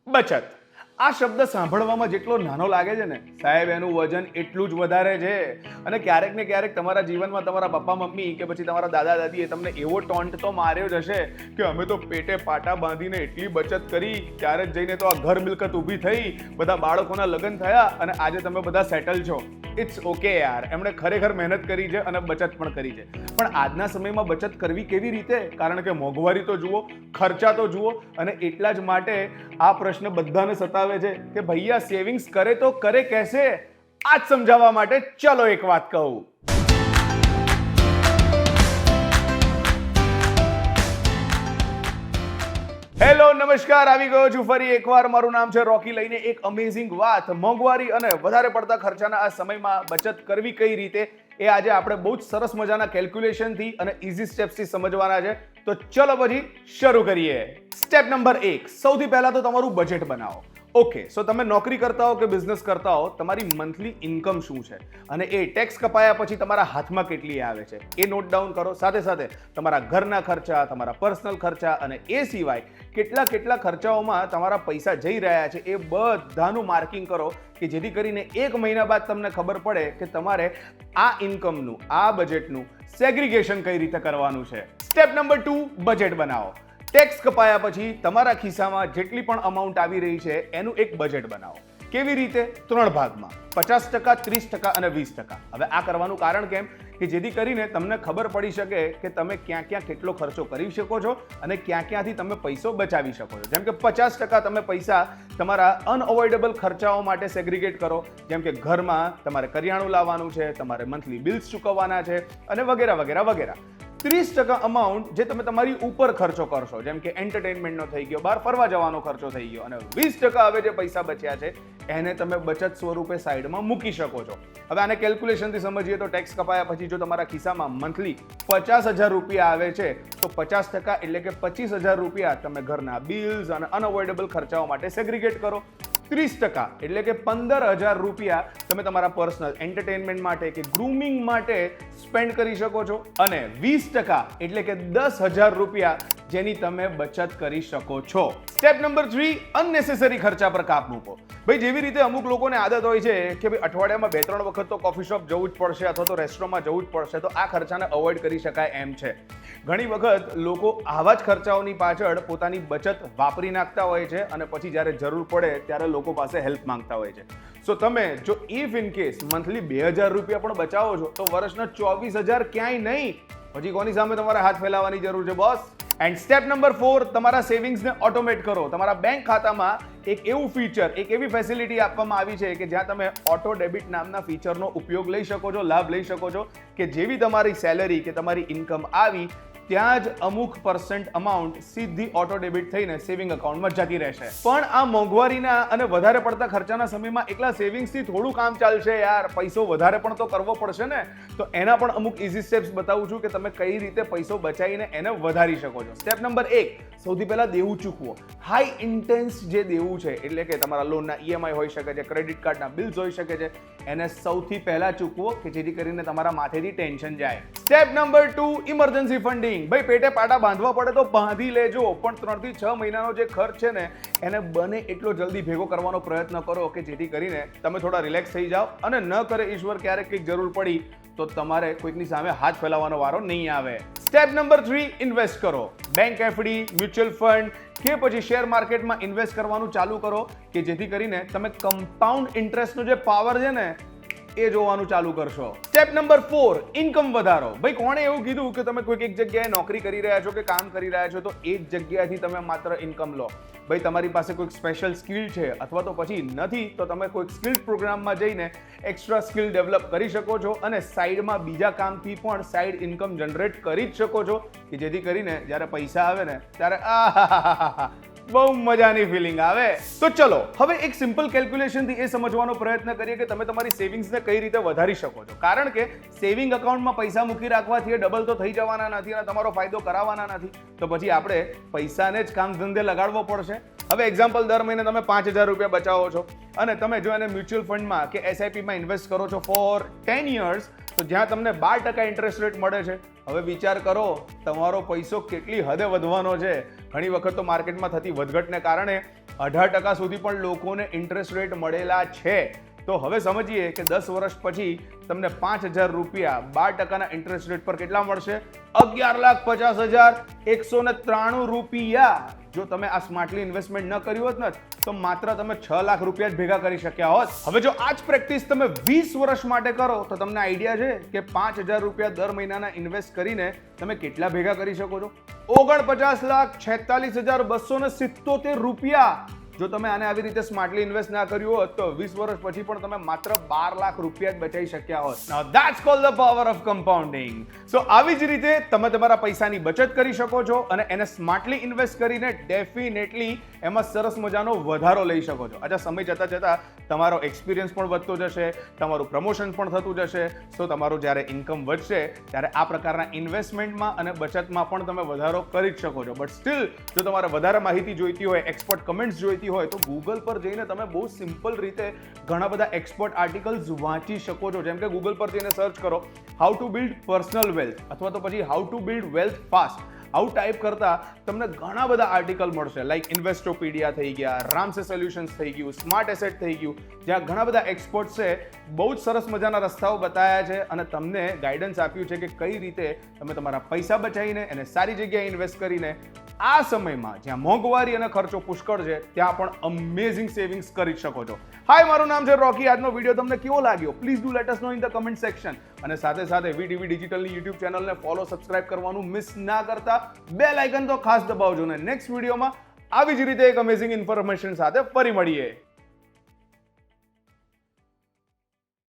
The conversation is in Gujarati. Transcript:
બચત. આ શબ્દ સાંભળવામાં જેટલો નાનો લાગે છે ને સાહેબ, એનું વજન એટલું જ વધારે છે. અને ક્યારેક ને ક્યારેક તમારા જીવનમાં તમારા પપ્પા મમ્મી કે પછી તમારા દાદા દાદીએ તમને એવો ટોન્ટ તો માર્યો જ હશે કે અમે તો પેટે પાટા બાંધીને એટલી બચત કરી, ત્યારે જ જઈને તો આ ઘર મિલકત ઊભી થઈ, બધા બાળકોના લગ્ન થયા અને આજે તમે બધા સેટલ છો. ઇટ્સ ઓકે યાર, એમણે ખરેખર મહેનત કરી છે અને બચત પણ કરી છે. પણ આજના સમયમાં બચત કરવી કેવી રીતે? કારણ કે મોંઘવારી તો જુઓ, ખર્ચા તો જુઓ, અને એટલા જ માટે આ પ્રશ્ન બધાને સતાવે છે કે ભૈયા સેવિંગ્સ કરે તો કરે કેસે? આજ સમજાવવા માટે ચલો એક વાત કહું. હેલો, નમસ્કાર, આવી ગયો છું ફરી એકવાર. મારું નામ છે રોકી, લઈને એક અમેઝિંગ વાત. મોંઘવારી અને વધારે પડતા ખર્ચાના આ સમયમાં બચત કરવી કઈ રીતે, એ આજે આપણે બહુ જ સરસ મજાના કેલ્ક્યુલેશનથી અને ઇઝી સ્ટેપ્સથી સમજવાના છે. તો ચલો પછી શરૂ કરીએ. સ્ટેપ નંબર 1, સૌથી પહેલા તો તમારું બજેટ બનાવો. ઓકે, સો તમે નોકરી કરતા હો કે બિઝનેસ કરતા હો, તમારી મંથલી ઇન્કમ શું છે અને એ ટેક્સ કપાયા પછી તમારા હાથમાં કેટલી આવે છે એ નોટ ડાઉન કરો. સાથે સાથે તમારા ઘરના ખર્ચા, તમારા પર્સનલ ખર્ચા અને એ સિવાય કેટલા ખર્ચાઓમાં તમારા પૈસા જઈ રહ્યા છે એ બધાનું માર્કિંગ કરો, કે જેથી કરીને એક મહિના બાદ તમને ખબર પડે કે તમારે આ ઇન્કમનું, આ બજેટનું સેગ્રીગેશન કઈ રીતે કરવાનું છે. સ્ટેપ નંબર 2, બજેટ બનાવો. ટેક્સ કપાયા પછી તમારા ખિસ્સામાં જેટલી પણ અમાઉન્ટ આવી રહી છે એનું એક બજેટ બનાવો. કેવી રીતે? 3 ભાગમાં, 50%, 30% અને 20%. હવે આ કરવાનું કારણ કેમ? કે જેથી કરીને તમને ખબર પડી શકે કે તમે ક્યાં ક્યાં કેટલો ખર્ચો કરી શકો છો અને ક્યાં ક્યાંથી તમે પૈસો બચાવી શકો છો. જેમ કે 50% તમે પૈસા તમારા અનઅવોઇડેબલ ખર્ચાઓ માટે સેગ્રીગેટ કરો, જેમ કે ઘરમાં તમારે કરિયાણું લાવવાનું છે, તમારે મંથલી બિલ્સ ચૂકવવાના છે અને વગેરે વગેરે વગેરે. 30% અમાઉન્ટ જે તમે તમારી ઉપર ખર્ચો કરશો, જેમ કે એન્ટરટેનમેન્ટનો થઈ ગયો, બહાર ફરવા જવાનો ખર્ચો થઈ ગયો, અને 20% હવે જે પૈસા બચ્યા છે એને તમે બચત સ્વરૂપે સાઈડમાં મૂકી શકો છો. હવે આને કેલ્ક્યુલેશનથી સમજીએ તો ટેક્સ કપાયા પછી જો તમારા ખિસ્સામાં મંથલી 50,000 રૂપિયા આવે છે તો 50% એટલે કે 25,000 રૂપિયા તમે ઘરના બિલ્સ અને અનઅવોઇડેબલ ખર્ચાઓ માટે સેગ્રીગેટ કરો. 30% એટલે કે 15,000 રૂપિયા તમે તમારા પર્સનલ એન્ટરટેનમેન્ટ માટે કે ગ્રૂમિંગ માટે સ્પેન્ડ કરી શકો છો, અને 20% એટલે કે 10,000 રૂપિયા જેની તમે બચત કરી શકો છો. સ્ટેપ નંબર 3, અનનેસેસરી ખર્ચા પર કાપ મૂકો. ભાઈ, જેવી રીતે અમુક લોકોને આદત હોય છે કે ભાઈ અઠવાડિયામાં 2-3 વખત તો કોફી શોપ જવું જ પડશે અથવા તો રેસ્ટોરન્ટમાં જવું જ પડશે, તો આ ખર્ચાને અવોઇડ કરી શકાય એમ છે. ઘણી વખત લોકો આવા જ ખર્ચાઓની પાછળ પોતાની બચત વાપરી નાખતા હોય છે અને પછી જ્યારે જરૂર પડે ત્યારે લોકો પાસે હેલ્પ માંગતા હોય છે. સો તમે જો ઇફ ઇન કેસ મંથલી 2,000 રૂપિયા પણ બચાવો છો તો વર્ષના 24,000 ક્યાંય નહીં. પછી કોની સામે તમારે હાથ ફેલાવવાની જરૂર છે બોસ? એન્ડ સ્ટેપ નંબર 4, તમારા સેવિંગ્સને ઓટોમેટ કરો. તમારા બેંક ખાતામાં એક એવું ફીચર, એક એવી ફેસિલિટી આપવામાં આવી છે કે જ્યાં તમે ઓટો ડેબિટ નામના ફીચરનો ઉપયોગ લઈ શકો છો, લાભ લઈ શકો છો, કે જેવી તમારી સેલરી કે તમારી ઇન્કમ આવી ત્યાં જ અમુક % અમાઉન્ટ સીધી ઓટો ડેબિટ થઈને સેવિંગ એકાઉન્ટમાં જતી રહેશે. પણ આ મોંઘવારીના અને વધારે પડતા ખર્ચાના સમયમાં એકલા સેવિંગ્સથી થોડું કામ ચાલશે યાર. પૈસો વધારે પણ તો કરવો પડશે ને. તો એના પણ અમુક ઇઝી સ્ટેપ્સ બતાવું છું કે તમે કઈ રીતે પૈસો બચાવીને એને વધારી શકો છો. સ્ટેપ નંબર 1, સૌથી પહેલા દેવું ચૂકવો. હાઈ ઇન્ટેન્સ જે દેવું છે, એટલે કે તમારા લોનના EMI હોઈ શકે છે, ક્રેડિટ કાર્ડના બિલ્સ હોઈ શકે છે, એને સૌથી પહેલા ચૂકવો કે જેથી કરીને તમારા માથેથી ટેન્શન જાય. Step number 2, emergency funding. ભાઈ, પેટે પાટા બાંધવા પડે તો બાંધી લેજો, પણ 3 થી 6 મહિનાનો જે ખર્ચ છે ને એને બને એટલો જલ્દી ભેગો કરવાનો પ્રયત્ન કરો કે જેથી કરીને તમે થોડા રિલેક્સ થઈ જાઓ અને ન કરે ઈશ્વર ક્યારેક કંઈક જરૂર પડી તો તમારે કોઈકની સામે હાથ ફેલાવવાનો વારો નહીં આવે. સ્ટેપ નંબર 3, ઇન્વેસ્ટ કરો. બેંક એફડી, મ્યુચ્યુઅલ ફંડ કે પછી શેર માર્કેટમાં ઇન્વેસ્ટ કરવાનું ચાલુ કરો કે જેથી કરીને તમે કમ્પાઉન્ડ ઇન્ટરેસ્ટનો જે પાવર છે ને એ જોવાનું ચાલુ કરશો. સ્ટેપ નંબર 4, ઇન્કમ વધારો. ભાઈ, કોણે એવું કીધું કે તમે કોઈક એક જગ્યાએ નોકરી કરી રહ્યા છો કે કામ કરી રહ્યા છો તો એ જ જગ્યાએથી તમે માત્ર ઇન્કમ લો? ભાઈ, તમારી પાસે કોઈક સ્પેશિયલ સ્કિલ છે અથવા તો પછી નથી તો તમે કોઈક સ્કિલ પ્રોગ્રામમાં જઈને એક્સ્ટ્રા સ્કિલ ડેવલપ કરી શકો છો અને સાઈડમાં બીજા કામથી પણ સાઈડ ઇન્કમ જનરેટ કરી જ શકો છો કે જેથી કરીને જ્યારે પૈસા આવે ને ત્યારે બહુ મજાની ફિલિંગ આવે. તો ચલો હવે એક સિમ્પલ કેલ્ક્યુલેશનથી એ સમજવાનો પ્રયત્ન કરીએ કે તમે તમારી સેવિંગ્સને કઈ રીતે વધારી શકો છો. કારણ કે સેવિંગ એકાઉન્ટમાં પૈસા મૂકી રાખવાથી એ ડબલ તો થઈ જવાના નથી અને તમારો ફાયદો કરાવવાના નથી. તો પછી આપણે પૈસાને જ કામ ધંધે લગાડવો પડશે. હવે એક્ઝામ્પલ, દર મહિને તમે 5,000 રૂપિયા બચાવો છો અને તમે જો એને મ્યુચ્યુઅલ ફંડમાં કે SIPમાં ઇન્વેસ્ટ કરો છો ફોર 10 years, તો જ્યાં તમને 12% ઇન્ટરેસ્ટ રેટ મળે છે. હવે વિચાર કરો તમારો પૈસો કેટલી હદે વધવાનો છે. ઘણી વખત તો માર્કેટમાં થતી વધઘટને કારણે 18% સુધી પણ લોકોને ઇન્ટરેસ્ટ રેટ મળેલા છે. તો હવે સમજીએ કે 10 વર્ષ પછી તમને 5,000 રૂપિયા 12% ઇન્ટરેસ્ટ રેટ પર કેટલા મળશે? 11,50,193 રૂપિયા. જો તમે આ સ્માર્ટલી ઇન્વેસ્ટમેન્ટ ન કર્યું હોત ને તો માત્ર તમે 6 લાખ રૂપિયા જ ભેગા કરી શક્યા હોત. હવે જો આ જ પ્રેક્ટિસ તમે 20 વર્ષ માટે કરો તો તમને આઈડિયા છે કે 5,000 રૂપિયા દર મહિનાના ઇન્વેસ્ટ કરીને તમે કેટલા ભેગા કરી શકો છો? 49,46,277 રૂપિયા. જો તમે આને આવી રીતે સ્માર્ટલી ઇન્વેસ્ટ ના કર્યું હોત તો 20 વર્ષ પછી પણ તમે માત્ર 12 લાખ રૂપિયા જ બચાવી શક્યા હોત. Now that's called the power of compounding. So આવી જ રીતે તમે તમારા પૈસાની બચત કરી શકો છો અને એને સ્માર્ટલી ઇન્વેસ્ટ કરીને ડેફિનેટલી એમાં સરસ મજાનો વધારો લઈ શકો છો. અચ્છા, સમય જતા જતા તમારો એક્સપિરિયન્સ પણ વધતો જશે, તમારું પ્રમોશન પણ થતું જશે. સો તમારું જ્યારે ઇન્કમ વધશે ત્યારે આ પ્રકારના ઇન્વેસ્ટમેન્ટમાં અને બચતમાં પણ તમે વધારો કરી જ શકો છો. બટ સ્ટીલ જો તમારે વધારે માહિતી જોઈતી હોય, એક્સપર્ટ કમેન્ટ્સ જોઈતી હોય તો ગૂગલ પર જઈને તમે બહુ સિમ્પલ રીતે ઘણા બધા એક્સપર્ટ આર્ટિકલ્સ વાંચી શકો છો. જેમ કે ગૂગલ પર જઈને સર્ચ કરો how to build personal wealth અથવા તો પછી how to build wealth fast. આવું ટાઈપ કરતા તમને ઘણા બધા આર્ટિકલ મળશે, લાઈક ઇન્વેસ્ટોપીડિયા થઈ ગયા, રામસે સોલ્યુશન્સ થઈ ગયું, સ્માર્ટ એસેટ થઈ ગયું, જ્યાં ઘણા બધા એક્સપર્ટ્સ છે બહુ જ સરસ મજાના રસ્તાઓ બતાવ્યા છે અને તમને ગાઈડન્સ આપ્યું છે કે કઈ રીતે તમે તમારા પૈસા બચાવીને એને સારી જગ્યાએ ઇન્વેસ્ટ કરીને આ સમયમાં જ્યાં મોંઘવારી અને ખર્ચો પુષ્કળ છે ત્યાં પણ અમેઝિંગ સેવિંગ્સ કરી શકો છો. હાય, મારું નામ છે રોકી. આજનો વિડીયો તમને કેવો લાગ્યો? Please do let us no in the comment section. અને સાથે સાથે વીટીવી ડિજિટલની યુટ્યુબ ચેનલને ફોલો, સબસ્ક્રાઇબ કરવાનું મિસ ના કરતા. બેલ આઇકન તો ખાસ દબાવજો ને નેક્સ્ટ વિડીયોમાં આવી જ રીતે એક અમેઝિંગ ઇન્ફોર્મેશન સાથે ફરી મળીએ.